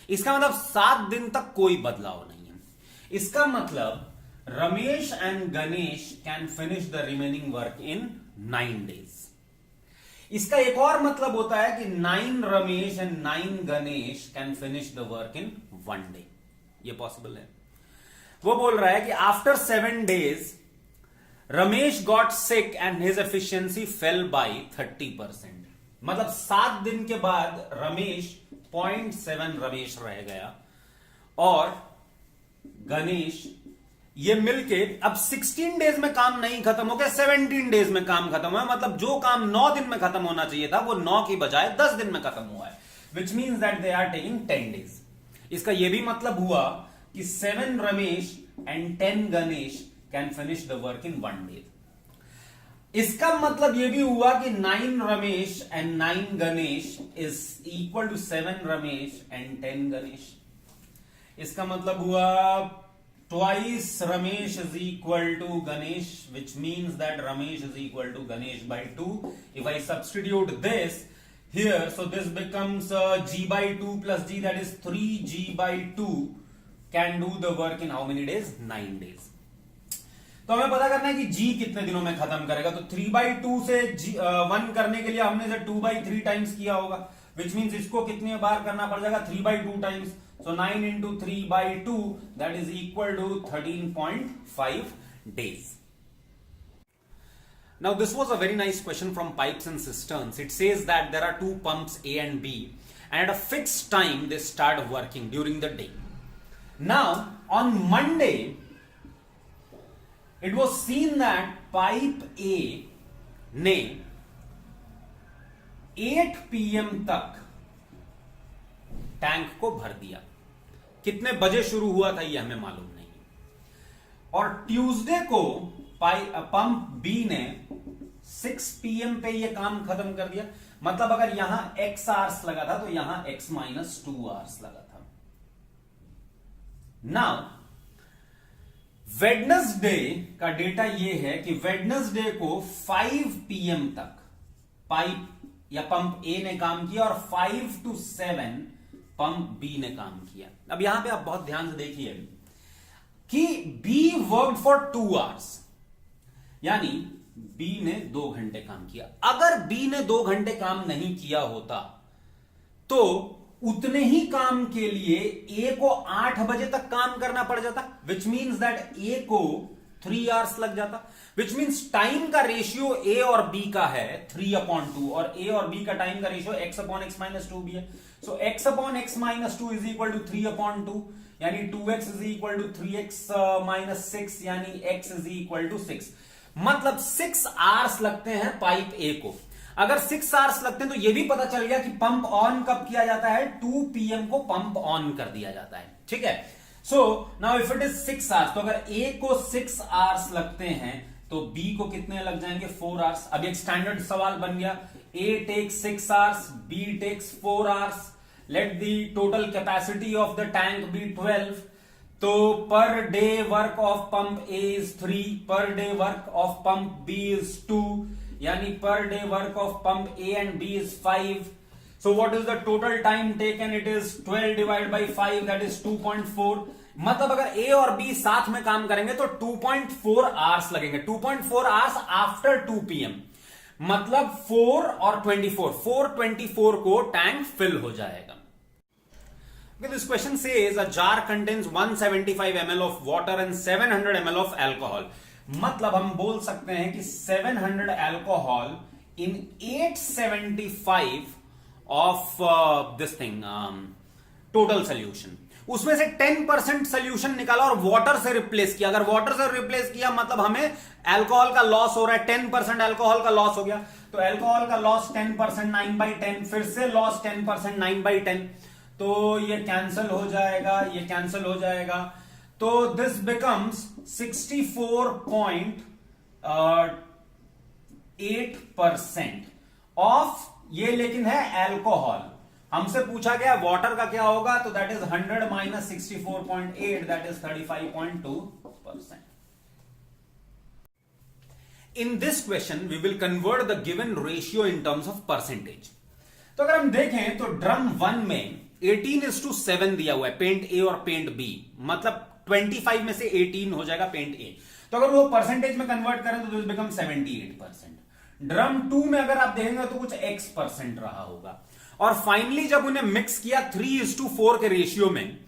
इसका मतलब 7 दिन तक कोई बदलाव नहीं है. इसका मतलब Ramesh and Ganesh can finish the remaining work in 9 days. इसका एक और मतलब होता है कि 9 Ramesh and 9 Ganesh can finish the work in 1 day. ये पॉसिबल है. वो बोल रहा है कि after 7 days Ramesh got sick and his efficiency fell by 30%. मतलब 7 दिन के बाद रमेश 0.7 रमेश रह गया और गणेश, ये मिलके अब 16 डेज में काम नहीं खत्म हो गया, 17 डेज में काम खत्म हुआ. मतलब जो काम 9 दिन में खत्म होना चाहिए था वो 9 की बजाय 10 दिन में खत्म हुआ है, which means that they are taking 10 days. इसका यह भी मतलब हुआ कि 7 Ramesh and 10 Ganesh can finish the work in 1 day. इसका मतलब यह भी हुआ कि 9 Ramesh and 9 Ganesh is equal to 7 Ramesh and 10 Ganesh. इसका मतलब हुआ twice Ramesh is equal to Ganesh, which means that Ramesh is equal to Ganesh by 2. If I substitute this, here, so this becomes g by 2 plus g, that is 3g by 2 can do the work in how many days? 9 days. तो हमें पता करना है कि g कितने दिनों में खत्म करेगा, तो 3 by 2 से 1 करने के लिए हमने इसे 2 by 3 टाइम्स किया होगा, विच मीन्स इसको कितने बार करना पड़ जाएगा? 3 by 2 times. So 9 into 3 by 2, that is equal to 13.5 days. Now this was a very nice question from Pipes and Cisterns. It says that there are two pumps A and B, and at a fixed time they start working during the day. Now on Monday, it was seen that pipe A ने 8 PM तक tank को भर दिया. कितने बजे शुरू हुआ था ये हमें मालूम नहीं. और ट्यूसडे को पंप बी ने 6 PM पे ये काम खत्म कर दिया. मतलब अगर यहां x आवर्स लगा था तो यहां x माइनस 2 आवर्स लगा था. नाउ वेडनेसडे का डेटा ये है कि वेडनेसडे को 5 PM तक पाइप या पंप ए ने काम किया और 5 to 7 पंप बी ने काम किया. अब यहां पे आप बहुत ध्यान से देखिए कि बी वर्कड फॉर 2 आवर्स, यानी बी ने 2 घंटे काम किया. अगर बी ने 2 घंटे काम नहीं किया होता तो उतने ही काम के लिए ए को 8 बजे तक काम करना पड़ जाता, विच मीन्स दैट ए को 3 आवर्स लग जाता. विच मीन्स टाइम का रेशियो ए और बी का है 3/2 और ए और बी का टाइम का रेशियो x/x माइनस 2 भी है. So x/x minus 2 is equal to 3/2, यानी 2x is equal to 3x minus 6, यानी x इज इक्वल टू 6. मतलब 6 आवर्स लगते हैं पाइप ए को. अगर 6 आवर्स लगते हैं तो यह भी पता चल गया कि पंप ऑन कब किया जाता है? 2 PM को पंप ऑन कर दिया जाता है. ठीक है. So now if it is 6 hours, तो अगर ए को 6 आवर्स लगते हैं तो बी को कितने लग जाएंगे? 4 आवर्स. अब एक स्टैंडर्ड सवाल बन गया, A takes 6 hours, B takes 4 hours, let the total capacity of the tank be 12. तो per day work of pump A is 3, per day work of pump B is 2, यानी per day work of pump A and B is 5. So what is the total time taken? It is 12 divided by 5, that is 2.4. मतलब अगर ए और B साथ में काम करेंगे तो 2.4 hours लगेंगे. 2.4 आवर्स आफ्टर 2 PM, मतलब 4 और 24, 424 को टैंक फिल हो जाएगा. Okay, this question says a jar contains 175 ml of water and 700 ml of alcohol. मतलब हम बोल सकते हैं कि 700 alcohol in 875 of this thing total solution. उसमें से 10% सोल्यूशन निकाला और वाटर से रिप्लेस किया. अगर वाटर से रिप्लेस किया मतलब हमें अल्कोहल का लॉस हो रहा है, 10% अल्कोहल का लॉस हो गया. तो अल्कोहल का लॉस 10%, 9/10, फिर से लॉस 10%, 9/10. तो ये कैंसिल हो जाएगा, ये कैंसिल हो जाएगा. तो दिस बिकम्स 64.8% ऑफ ये, लेकिन है अल्कोहल. हमसे पूछा गया वाटर का क्या होगा, तो that is 100 minus 64.8, that is 35.2%. In this question we will convert the given ratio in terms of percentage. तो अगर हम देखें तो ड्रम 1 में 18:7 दिया हुआ है, पेंट ए और पेंट बी, मतलब 25 में से 18 हो जाएगा पेंट ए. तो अगर वो परसेंटेज में कन्वर्ट करें तो दिस बिकम 78%. ड्रम 2 में अगर आप देखेंगे तो कुछ x% रहा होगा. और फाइनली जब उन्हें मिक्स किया 3:4 के रेशियो में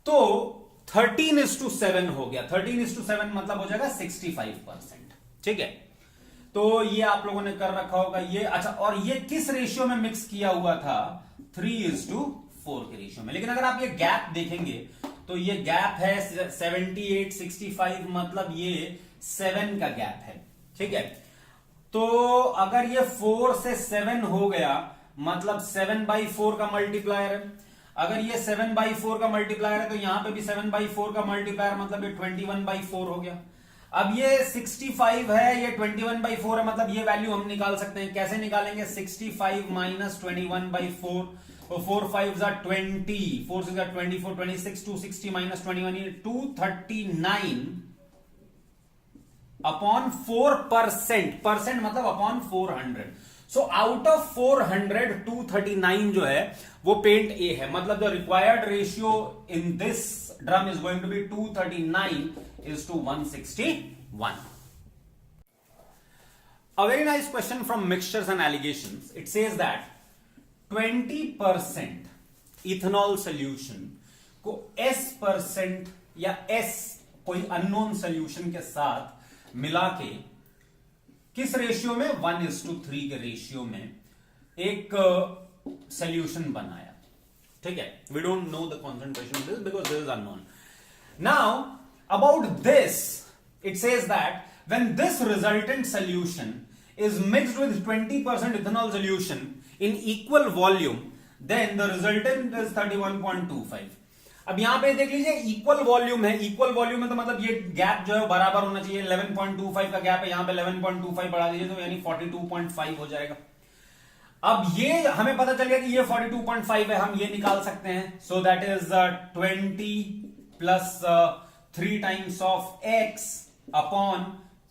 तो 13:7 हो गया. 13:7 मतलब हो जाएगा 65%. ठीक है. तो ये आप लोगों ने कर रखा होगा ये. अच्छा, और ये किस रेशियो में मिक्स किया हुआ था? 3:4 के रेशियो में. लेकिन अगर आप ये गैप देखेंगे तो ये गैप है 78, 65, मतलब ये 7 का गैप है. ठीक है. तो अगर ये 4 से 7 हो गया मतलब 7/4 का मल्टीप्लायर है. अगर ये 7/4 का मल्टीप्लायर है तो यहां पे भी 7/4 का मल्टीप्लायर, मतलब ये 21/4 हो गया. अब ये 65 है, ये 21/4 है, मतलब ये वैल्यू हम निकाल सकते हैं. कैसे निकालेंगे? 65 माइनस 21/4, तो 4 5 20, 4 6 24, 26, 260 माइनस 21, 239 अपॉन 4%. परसेंट मतलब अपॉन 400. सो आउट ऑफ 400 239 जो है वो पेंट ए है, मतलब the required ratio in this drum is going to be 239 is to 161. A very nice question from mixtures and allegations. It says that 20% ethanol solution को S% या S कोई unknown solution के साथ मिला के किस रेशियो में 1:3 के रेशियो में एक सोल्यूशन बनाया. ठीक है, we don't know the concentration of this because this is unknown. Now about this it says that when this resultant solution is mixed with 20% ethanol solution in equal volume, then the resultant is 31.25. अब यहां पे देख लीजिए equal volume है, equal volume है तो मतलब ये गैप जो है बराबर होना चाहिए. 11.25 का गैप है, यहां पे 11.25 बढ़ा दीजिए तो यानी 42.5 हो जाएगा. अब ये हमें पता चल गया कि ये 42.5 है, हम ये निकाल सकते हैं. So that is 20 plus 3 times of x upon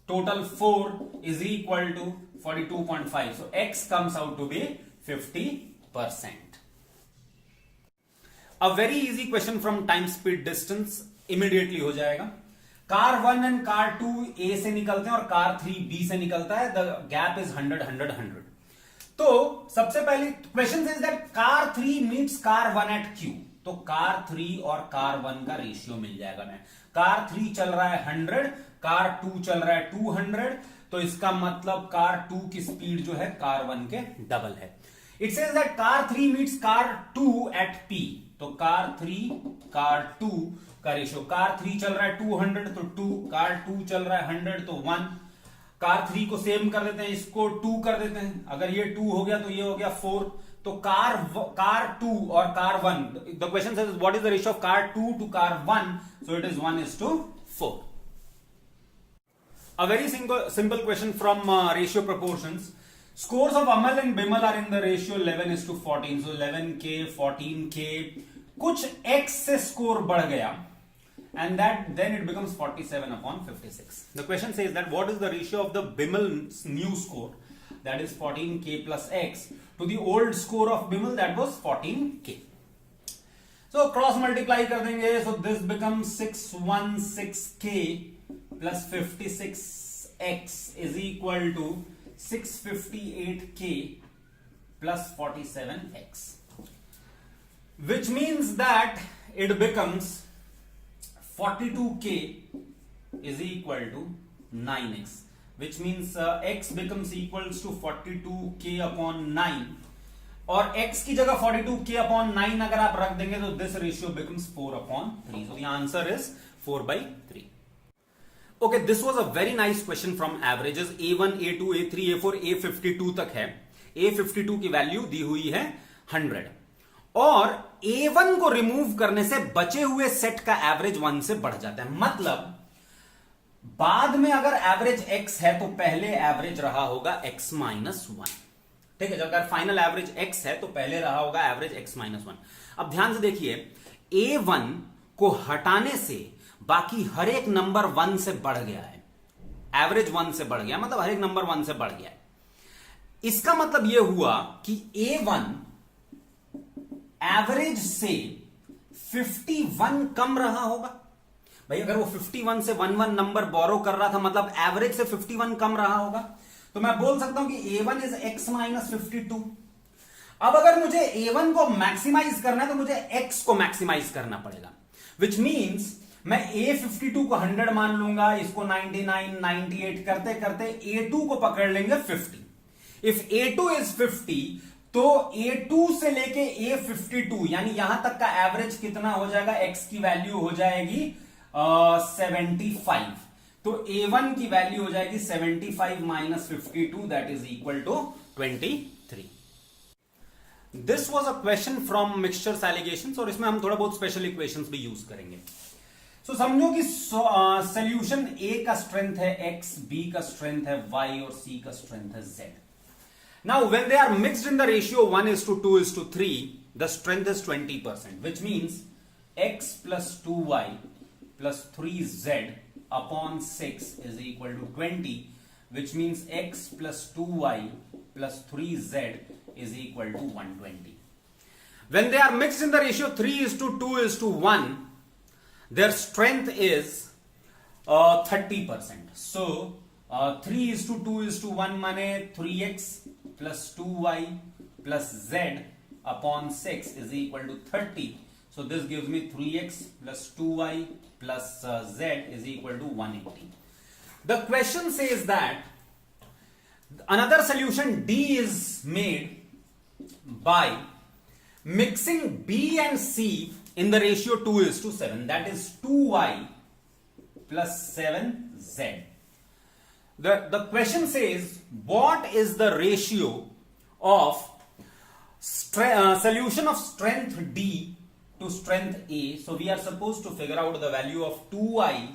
total 4 is equal to 42.5. So x comes out to be 50%. A very easy question from time speed distance immediately हो जाएगा. कार 1 and कार 2 A से निकलते हैं और car 3 B से निकलता है. The gap is 100 100 100. तो सबसे पहले question is that car 3 meets car 1 at Q. तो कार 3 और कार 1 का रेशियो मिल जाएगा. मैं कार 3 चल रहा है 100, कार 2 चल रहा है 200, तो इसका मतलब कार 2 की स्पीड जो है कार 1 के डबल है. It says that car 3 meets car 2 at P. तो कार 3 कार 2 का रेशियो, कार 3 चल रहा है 200 तो 2, कार 2 चल रहा है 100 तो 1. कार 3 को सेम कर देते हैं, इसको 2 कर देते हैं. अगर ये 2 हो गया तो ये हो गया 4. तो कार 2 और car 1, the question says what is the ratio of car 2 to car 1. So it is 1:4. A very simple question from ratio proportions. Scores of Amal and Bimal are in the ratio 11:14. So 11K, 14K. कुछ X से score बढ़ गया and that then it becomes 47/56. The question says that what is the ratio of the Bimal's new score, that is 14K plus X, to the old score of Bimal that was 14K. So cross multiply कर देंगे. So this becomes 616K plus 56x is equal to 658k plus 47x, which means that it becomes 42k is equal to 9x, which means x becomes equals to 42k upon 9, और x की जगह 42k upon 9 अगर आप रख देंगे तो this ratio becomes 4/3. So the answer is 4/3. Okay, this was a very nice question from averages. A1, A2, A3, A4, A52 तक है. A52 की वैल्यू दी हुई है 100 और A1 को रिमूव करने से बचे हुए सेट का एवरेज 1 से बढ़ जाता है. मतलब बाद में अगर एवरेज x है तो पहले एवरेज रहा होगा x -1. ठीक है, अगर फाइनल एवरेज x है तो पहले रहा होगा एवरेज x -1. अब ध्यान से देखिए, A1 को हटाने से बाकी हर एक नंबर 1 से बढ़ गया है. एवरेज 1 से बढ़ गया मतलब हर एक नंबर 1 से बढ़ गया है. इसका मतलब यह हुआ कि A1 एवरेज से 51 कम रहा होगा. भाई अगर वो 51 से 1 नंबर बोरो कर रहा था मतलब एवरेज से 51 कम रहा होगा. तो मैं बोल सकता हूं कि A1 इज x -52. अब अगर मुझे A1 को मैक्सिमाइज करना है तो मुझे x को मैक्सिमाइज करना पड़ेगा, विच मीन्स मैं A52 को 100 मान लूंगा, इसको 99, 98 करते करते A2 को पकड़ लेंगे 50. इफ A2 इज 50 तो A2 से लेके A52 यानी यहां तक का एवरेज कितना हो जाएगा, x की वैल्यू हो जाएगी 75. तो A1 की वैल्यू हो जाएगी 75 - 52, that is equal to 23. This was a question from mixtures alligations और इसमें हम थोड़ा बहुत स्पेशल इक्वेशंस भी यूज करेंगे. सो समझो कि सोल्यूशन A का स्ट्रेंथ है x, B का स्ट्रेंथ है y और C का स्ट्रेंथ है z. Now when they are mixed in the ratio 1:2:3, the strength is 20%, which means x plus 2y plus 3z upon 6 is equal to 20, which means x plus 2y plus 3z is equal to 120. When they are mixed in the ratio 3:2:1, their strength is 30%. So 3:2:1 माने 3x plus 2y plus z upon 6 is equal to 30. So this gives me 3x plus 2y plus z is equal to 180. The question says that another solution D is made by mixing B and C in the ratio 2:7. That is 2y plus 7z. The question says what is the ratio of solution of strength D to strength A. So we are supposed to figure out the value of 2y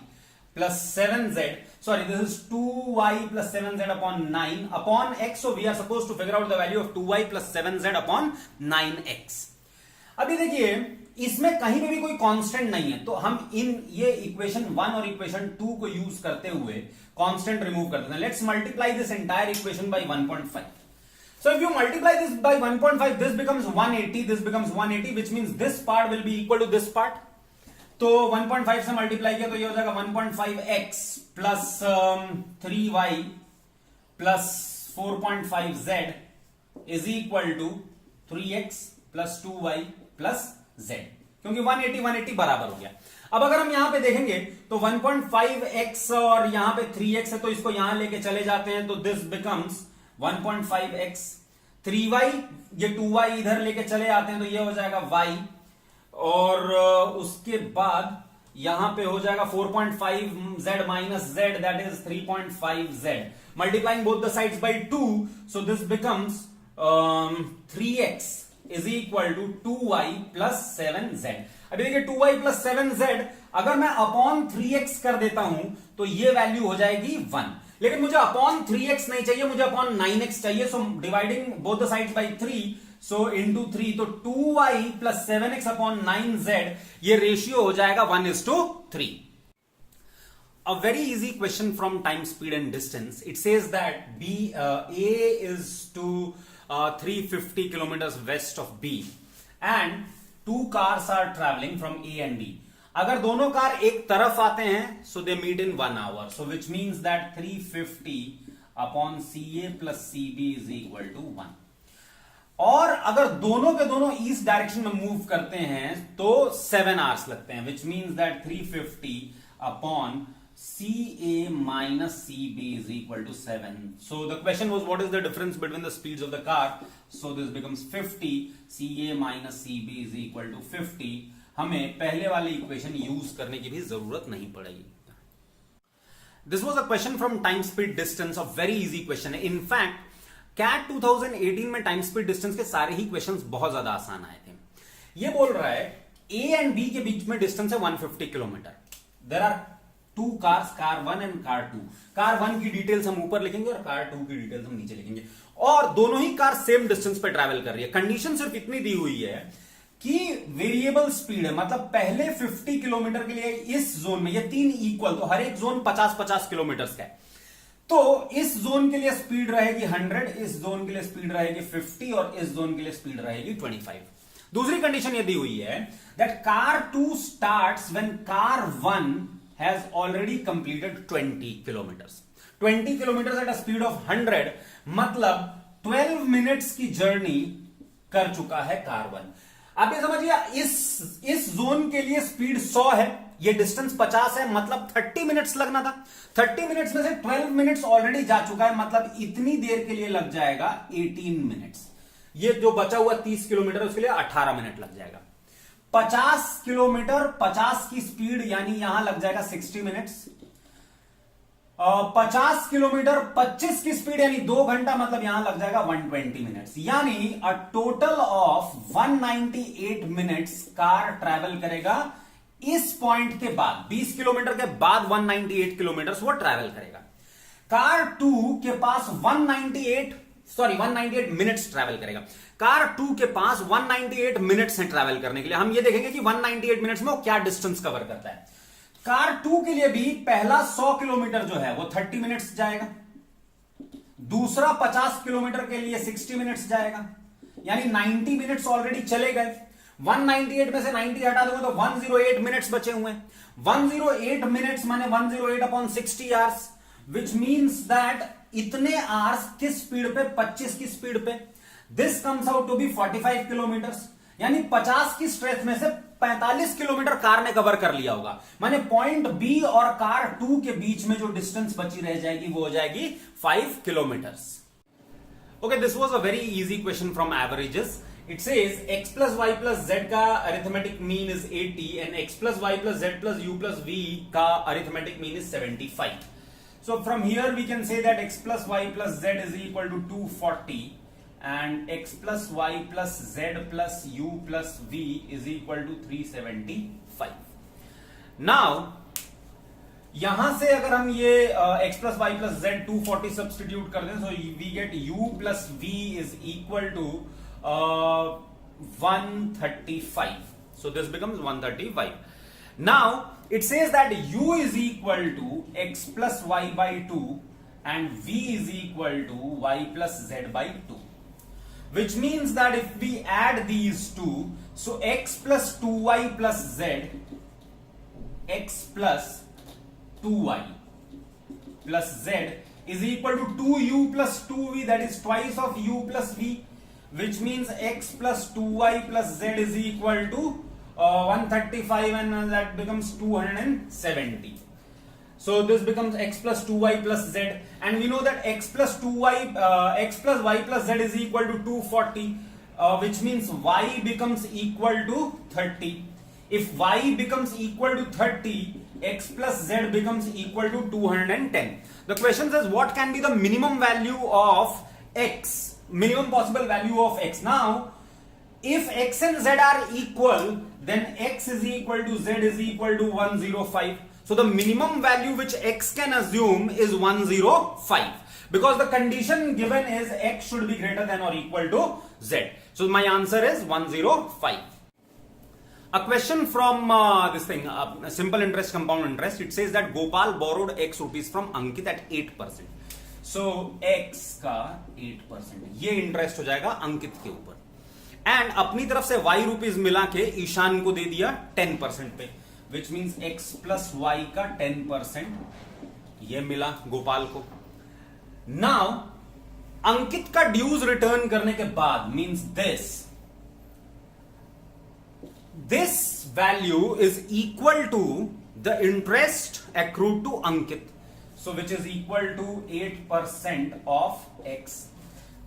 plus 7z. Sorry, this is 2y plus 7z upon 9 upon x. So we are supposed to figure out the value of 2y plus 7z upon 9x. अभी देखिए इसमें कहीं पे भी कोई constant नहीं है, तो हम ये इक्वेशन 1 और इक्वेशन 2 को यूज करते हुए कांस्टेंट रिमूव करते हैं. Let's multiply this entire equation by 1.5. So if you multiply this by 1.5, this becomes 180, this becomes 180, which means this part will be equal to this part. तो 1.5 से multiply किया तो ये हो जाएगा 1.5x plus 3y plus 4.5z is equal to 3x plus 2y plus z, क्योंकि 180 बराबर हो गया. अब अगर हम यहां पे देखेंगे तो 1.5x और यहां पे 3x है, तो इसको यहां लेके चले जाते हैं तो दिस बिकम्स 1.5x, 3y, ये 2y इधर लेके चले आते हैं तो ये हो जाएगा y, और उसके बाद यहां पे हो जाएगा 4.5z minus z, that is 3.5z. Multiplying both the sides by 2, so this becomes 3x is equal to 2y plus 7z. अभी देखिए 2y प्लस 7z अगर मैं अपॉन 3x कर देता हूं तो ये वैल्यू हो जाएगी 1. लेकिन मुझे अपॉन 3x नहीं चाहिए, मुझे अपॉन 9x चाहिए. So dividing both the sides bye 3, so into 3, तो 2y plus 7x upon 9z, ये रेशियो हो जाएगा 1:3. A very easy question from time, speed and distance. It says that A is to 350 kilometers west of B and two cars are traveling from A and B. अगर दोनों car एक तरफ आते हैं so they meet in 1 hour, so which means that 350 upon CA plus CB is equal to 1. और अगर दोनों के दोनों ईस्ट डायरेक्शन में मूव करते हैं तो 7 आवर्स लगते हैं, which means that 350 upon CA minus CB is equal to 7. So the question was what is the difference between the speeds of the car? So this becomes 50. CA minus CB is equal to 50. हमें पहले वाली equation use करने की भी जरूरत नहीं पड़ेगी. This was a question from time, speed, distance, a very easy question. In fact, CAT 2018 में टाइम, स्पीड, डिस्टेंस के सारे ही क्वेश्चंस बहुत ज्यादा आसान आए थे. ये बोल रहा है A एंड B के बीच में डिस्टेंस है 150 kilometre. There are two cars, car 1 and car 2. Car 1 की डिटेल्स हम ऊपर लिखेंगे और कार 2 की डिटेल्स हम नीचे लिखेंगे, और दोनों ही कार सेम डिस्टेंस पे ट्रैवल कर रही है. कंडीशन सिर्फ इतनी दी हुई है कि वेरिएबल स्पीड है, मतलब पहले 50 किलोमीटर के लिए इस जोन में ये तीन इक्वल, तो हर एक जोन 50-50 किलोमीटर का है, तो इस जोन के लिए स्पीड रहेगी 100, इस जोन के लिए स्पीड रहेगी 50 और इस जोन के लिए स्पीड रहेगी 25. दूसरी कंडीशन ये दी हुई है that car 2 starts when car 1 has already completed 20 kilometres. 20 kilometre at a speed of 100, मतलब 12 मिनट्स की जर्नी कर चुका है कार 1. आप ये समझिए इस जोन के लिए स्पीड 100 है, ये डिस्टेंस 50 है, मतलब 30 मिनट्स लगना था. 30 मिनट्स में से 12 मिनट्स ऑलरेडी जा चुका है, मतलब इतनी देर के लिए लग जाएगा 18 मिनट्स. ये जो बचा हुआ 30 किलोमीटर उसके लिए 18 मिनट लग जाएगा. 50 किलोमीटर 50 की स्पीड यानी यहां लग जाएगा 60 मिनट्स. 50 किलोमीटर 25 की स्पीड यानी 2 घंटा, मतलब यहां लग जाएगा 120 मिनट्स. यानी अ total of 198 minutes car travel करेगा इस पॉइंट के बाद. 20 किलोमीटर के बाद 198 किलोमीटर वो ट्रैवल करेगा. कार 2 के पास 198 मिनट्स ट्रैवल करेगा. कार 2 के पास 198 मिनट्स हैं ट्रैवल करने के लिए. हम ये देखेंगे कि 198 मिनट्स में वो क्या डिस्टेंस कवर करता है. कार 2 के लिए भी पहला 100 किलोमीटर जो है वो 30 मिनट्स जाएगा, दूसरा 50 किलोमीटर के लिए 60 मिनट्स जाएगा, यानी 90 मिनट्स ऑलरेडी चले गए। 198 में से 90 हटा दूंगा तो 108 मिनट्स बचे हुए हैं। 108 मिनट्स माने 108 upon 60 hours, which means that इतने आवर्स किस स्पीड पे, 25 की स्पीड पे। This comes out to be 45 kilometres, यानी 50 की स्ट्रेच में से 45 किलोमीटर कार ने कवर कर लिया होगा। माने पॉइंट बी और कार 2 के बीच में जो डिस्टेंस बची रह जाएगी वो हो जाएगी 5 kilometres. Okay, this was a very easy question from averages. It says x plus y plus z का arithmetic mean is 80 and x plus y plus z plus u plus v का arithmetic mean is 75. So from here we can say that x plus y plus z is equal to 240 and x plus y plus z plus u plus v is equal to 375. Now यहां से अगर हम ये x plus y plus z 240 substitute कर दें, so we get u plus v is equal to 135. So this becomes 135. Now it says that u is equal to x plus y by 2 and v is equal to y plus z by 2, which means that if we add these two, so x plus 2y plus z, x plus 2y plus z is equal to 2u plus 2v, that is twice of u plus v, which means x plus 2y plus z is equal to 135 and that becomes 270. So this becomes x plus 2y plus z, and we know that x plus y plus z is equal to 240, which means y becomes equal to 30. If y becomes equal to 30, x plus z becomes equal to 210. The question says what can be the minimum value of x, minimum possible value of x. Now if x and z are equal, then x is equal to z is equal to 105. So the minimum value which x can assume is 105, because the condition given is x should be greater than or equal to z. So my answer is 105. A question from this thing, simple interest, compound interest. It says that Gopal borrowed x rupees from Ankit at 8%. So x का 8%, ये interest हो जाएगा अंकित के ऊपर, and अपनी तरफ से y rupees मिला के ईशान को दे दिया 10% पे, which means x plus Y का 10% ये मिला गोपाल को। नाउ अंकित का ड्यूज रिटर्न करने के बाद means this value is equal to the interest accrued to Ankit, so which is equal to 8% of x.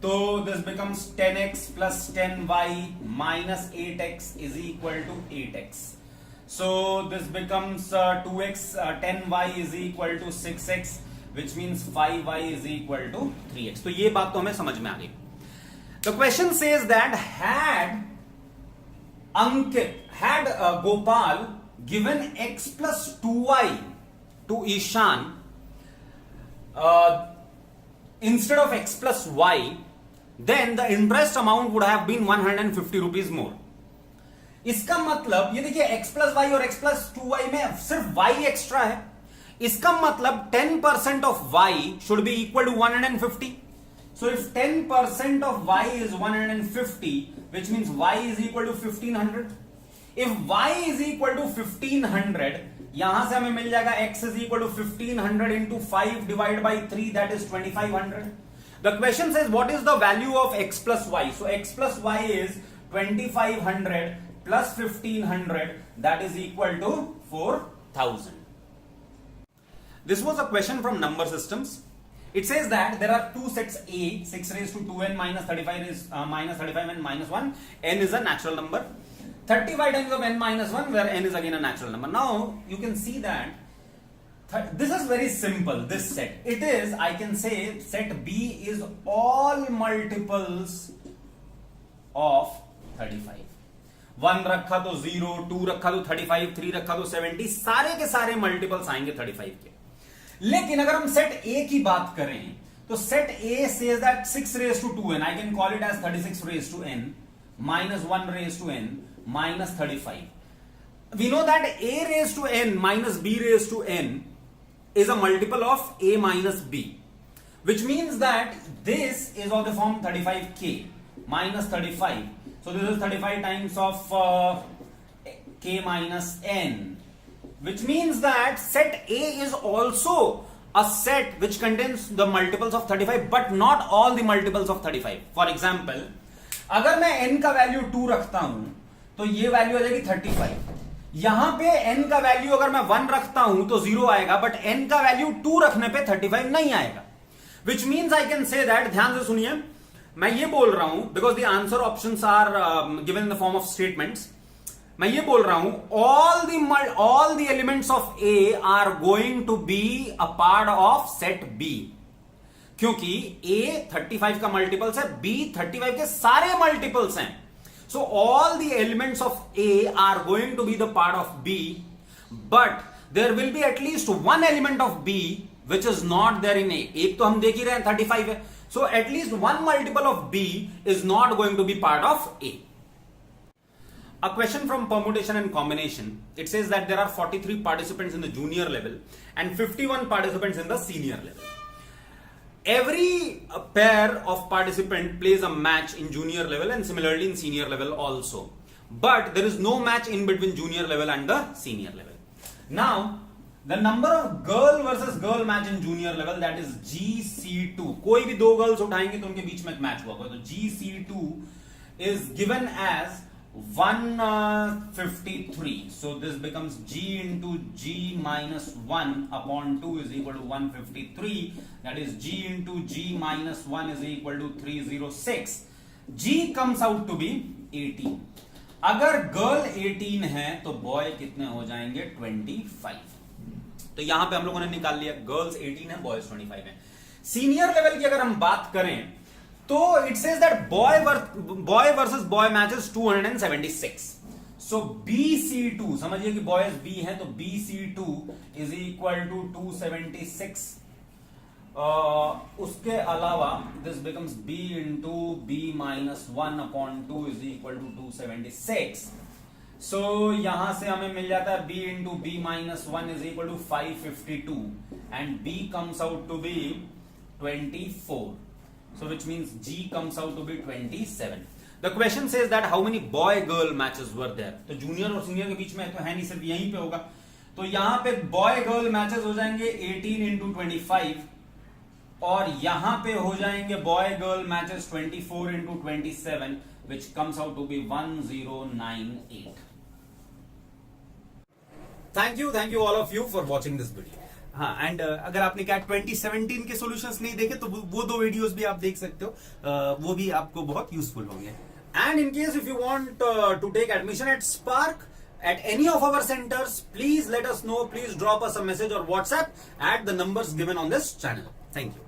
So this becomes 10x plus 10y minus 8x is equal to 8x. So this becomes 2x, 10y is equal to 6x, which means 5y is equal to 3x. तो ये बात तो हमें समझ में आ गई। The question says that had Gopal given x plus 2y to Ishan instead of x plus y, then the interest amount would have been 150 rupees more. इसका मतलब ये देखिए x plus y और x plus 2y में सिर्फ y extra है, इसका मतलब 10% of y should be equal to 150. So if 10% of y is 150, which means y is equal to 1500. If y is equal to 1500, यहां से हमें मिल जाएगा x is equal to 1500 into 5 divided by 3, that is 2500. The question says what is the value of x plus y? So x plus y is 2500 plus 1500, that is equal to 4000. This was a question from number systems. It says that there are two sets A, 6 raised to 2n minus 35 is minus 35 and minus 1. N is a natural number. 35 times of n minus 1, where n is again a natural number. Now you can see that this is very simple, this set. It is, I can say set B is all multiples of 35. 1 रखा तो 0, 2 रखा तो 35, 3 रखा तो 70, सारे के सारे multiples आएंगे 35 के। लेकिन अगर हम सेट A की बात करें तो set A says that 6 raised to 2n, I can call it as 36 raised to n minus 1 raised to n minus 35. We know that A raised to n minus B raised to n is a multiple of A minus B. which means that this is of the form 35k minus 35. So this is 35 times of k minus n, which means that set A is also a set which contains the multiples of 35 but not all the multiples of 35. For example, अगर मैं n का value 2 रखता हूं तो ये value आ जाएगी 35. यहां पे n का वैल्यू अगर मैं 1 रखता हूं तो 0 आएगा, बट n का वैल्यू 2 रखने पे 35 नहीं आएगा. Which means I can say that, ध्यान से सुनिए, मैं ये बोल रहा हूं because the answer options are given in the form of statements. मैं ये बोल रहा हूं all the elements of A are going to be a part of set B, क्योंकि ए 35 का मल्टीपल्स है, बी 35 के सारे मल्टीपल्स हैं. So all the elements of A are going to be the part of B, but there will be at least one element of B which is not there in A. एक तो हम देख ही रहे हैं 35 है, so at least one multiple of B is not going to be part of A. A question from permutation and combination. It says that there are 43 participants in the junior level and 51 participants in the senior level. Every pair of participant plays a match in junior level and similarly in senior level also. But there is no match in between junior level and the senior level. Now, the number of girl versus girl match in junior level, that is GC2. कोई भी दो girls उठाएंगे तो उनके बीच में एक match हुआ. तो GC2 is given as 153. So this becomes G into G minus 1 upon 2 is equal to 153. That is G into G minus 1 is equal to 306. G comes out to be 18. अगर girl 18 है तो boy कितने हो जाएंगे? 25. तो यहां पे हम लोगों ने निकाल लिया, गर्ल्स 18 है, बॉयज 25 है. सीनियर लेवल की अगर हम बात करें तो it says that boy versus boy matches 276. So BC2, समझिए कि बॉयज B है तो BC2 इज इक्वल टू 276. उसके अलावा this becomes B into B minus 1 upon 2 is equal to 276. So यहां से हमें मिल जाता है B into B minus 1 is equal to 552 and B comes out to be 24. So which means G comes out to be 27. The question says that how many boy-girl matches were there? तो junior और senior के बीच में तो है नहीं, सिर्फ यहीं पे होगा. तो यहां पे boy-girl matches हो जाएंगे 18 into 25 और यहां पे हो जाएंगे boy-girl matches 24 into 27 which comes out to be 1098. Thank you all of you for watching this video. हाँ, एंड अगर आपने कैट 2017 के सॉल्यूशंस नहीं देखे तो वो दो वीडियोस भी आप देख सकते हो, वो भी आपको बहुत यूजफुल होंगे. And in case if you want to take admission at SPARK at any of our centers, please let us know. Please drop us a message or WhatsApp at the numbers given on this channel. Thank you.